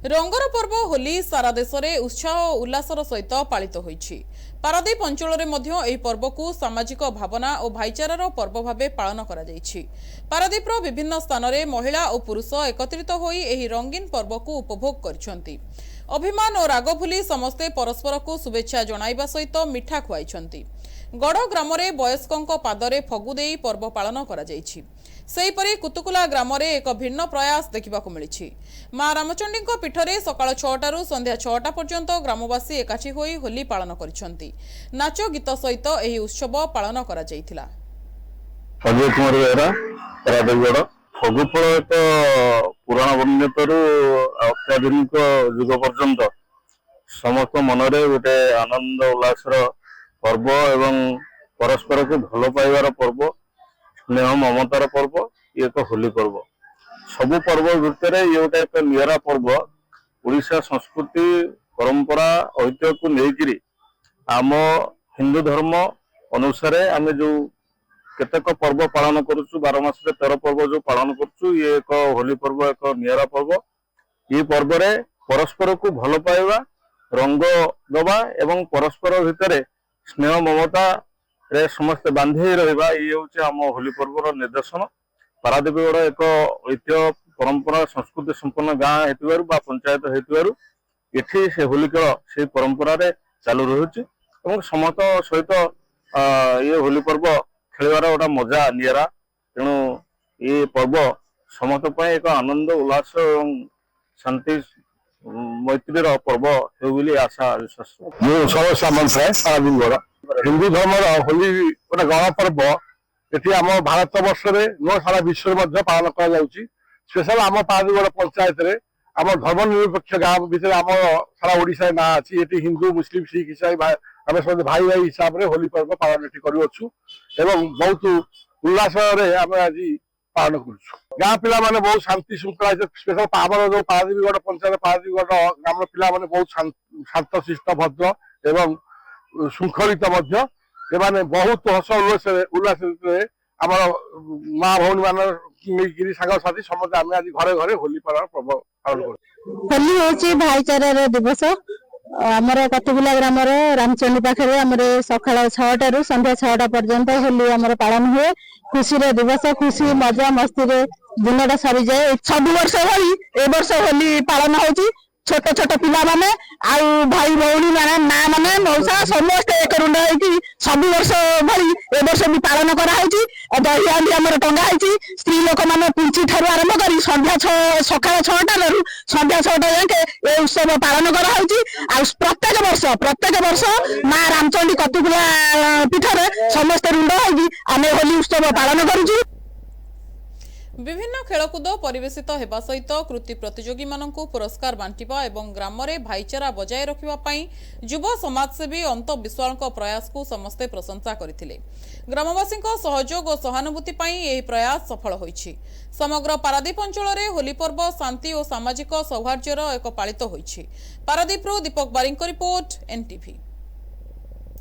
रंगर पर्व होली सारा देश में उत्साह और उल्लासर सहित पालित होइछि। पारादीप अंचल में पर्व को सामाजिक भावना और भाईचारार पर्व भाव पालन करा जाइछि। पारादीपर विभिन्न स्थान में महिला और पुरुष एकत्रित होई एही रंगीन पर्व को उपभोग करछन्ति। अभिमान और राग भूली समस्ते परस्पर को शुभेच्छा जणाइबा सहित मिठा खुआइछन्ति। गड़ ग्राम में वयस्कों पादरे फगु देई पर्व पालन करा जाइछि। सेहीपरि कुतुकुला ग्राम में एक भिन्न प्रयास देखा मिली। मां रामचंडी पीठरे सकाळ 6टारू संध्या 6टा पर्यंत ग्रामवासी एकाठी होई होली पालन करिसंती। नाच गीत सहित एही उत्सव पालन करा जायतिला। अजय कुमार बेहरा राधेगढ़ फगुफल एक पुराण बन्यतरू अत्याधुनिक युग पर्यंत समस्त मनरे गोटे आनंद उल्लासर पर्व एवं परस्पर को भल पाइबार पर्व स्नेह ममतार पर्व ये एक होली पर्व। सबु पर्व भितर ये गोटे एक निरा पर्व ओडिशा संस्कृति परंपरा ऐतिह्य को लेकिरी आम हिंदू धर्म अनुसार आम जो केतेक पर्व पालन करुचु 12 मास 13 पर्व जो पालन करुचु ये एक होली पर्व एक निरा पर्व। ये पर्व रे परस्पर को भल पाइबा रंग दबा एवं परस्पर भितर स्नेह ममता रे समस्त बांधी रहिबा ये होचे आम होली पर्वर निर्देशन। पारादीपगढ़ एक ऐतिह्य परंपरा संस्कृति संपन्न गाँ हेतु बा पंचायत हेतु एठी से होली खेल से परंपरा रे चालू रहुछि एवं समस्त सहित ये होली पर्व खेलिबार गोटा मजा निरा। तेणु ये पर्व समस्त पय एक आनंद उल्लास एवं शांति मैत्रीर पर्व हे बोली आशा विश्वास। मु समस्या मंत्रालय पारादीपगढ़ हिंदू धर्म होली गोटे गणपर्व ये आम भारत वर्ष में सारा विश्व में पालन कर स्पेशल आम पारादीपगढ़ पंचायत रे आम धर्मनिरपेक्ष गाँव भीतर आम सारा ओडिशा ना अच्छी ये हिंदू मुस्लिम सिख ईसाई आम सब भाई भाई हिसाब से होली पर्व पालन करूँ एवं बहुत उल्लास आम आज पालन करूँ। गाँ पिला माने बहुत शांति श्रृंखला स्पेशल आमर जो पारादीपगढ़ पंचायत पारादीपगढ़ ग्राम पिला माने बहुत शांत शिष्ट भद्र एवं श्रृंखलित एमाने बहुत हस उल्लास आम माँ भौणी मान साथी समस्त आम आज घरे घरे होली पर्व पालन कर। होली हूँ भाईचारार दिवस। आमर कतुकुला ग्राम रामचंडी पाखे आम सकाल 6टारू संध्या 6टा पर्यंत होली आमर पालन हुए। खुशी दिवस खुशी मजा मस्ती दिनटा सरी जाए। सब वर्ष होली ए वर्ष होली पालन होची। छोट छोट पिला माने आउ भाई भौणी माने माँ माने मौसा समस्त एक रुंड होती सब वर्ष भली ए वर्ष भी पालन करा होची। दही हांडी आमर टंगा होची। स्त्री लोक माने पुंची ठारू आरंभ करी संध्या सकाळ 6टारू संध्या 6टा जाके ए उत्सव पालन करा होची। आ प्रत्येक वर्ष माँ रामचंडी कतुकुला पीठरे समस्त रुंड होगी आमे होली उत्सव पालन करूची। विभिन्न खेलकूद परिवेशित हेबा सहित कृति प्रतियोगी मानकु पुरस्कार बांटिबा एवं ग्राम में भाईचारा बजाय रखिबा पई युव समाजसेवी अंत विश्वाल प्रयास को समस्ते प्रशंसा करथिले। ग्रामवासी सहयोग और सहानुभूति पई एही प्रयास सफल होईछि। समग्र पारादीप अंचल में होली पर्व शांति और सामाजिक सौहार्द्यर एक पालित होईछि। पारादीपरू दीपक बारिंग रिपोर्ट NTV।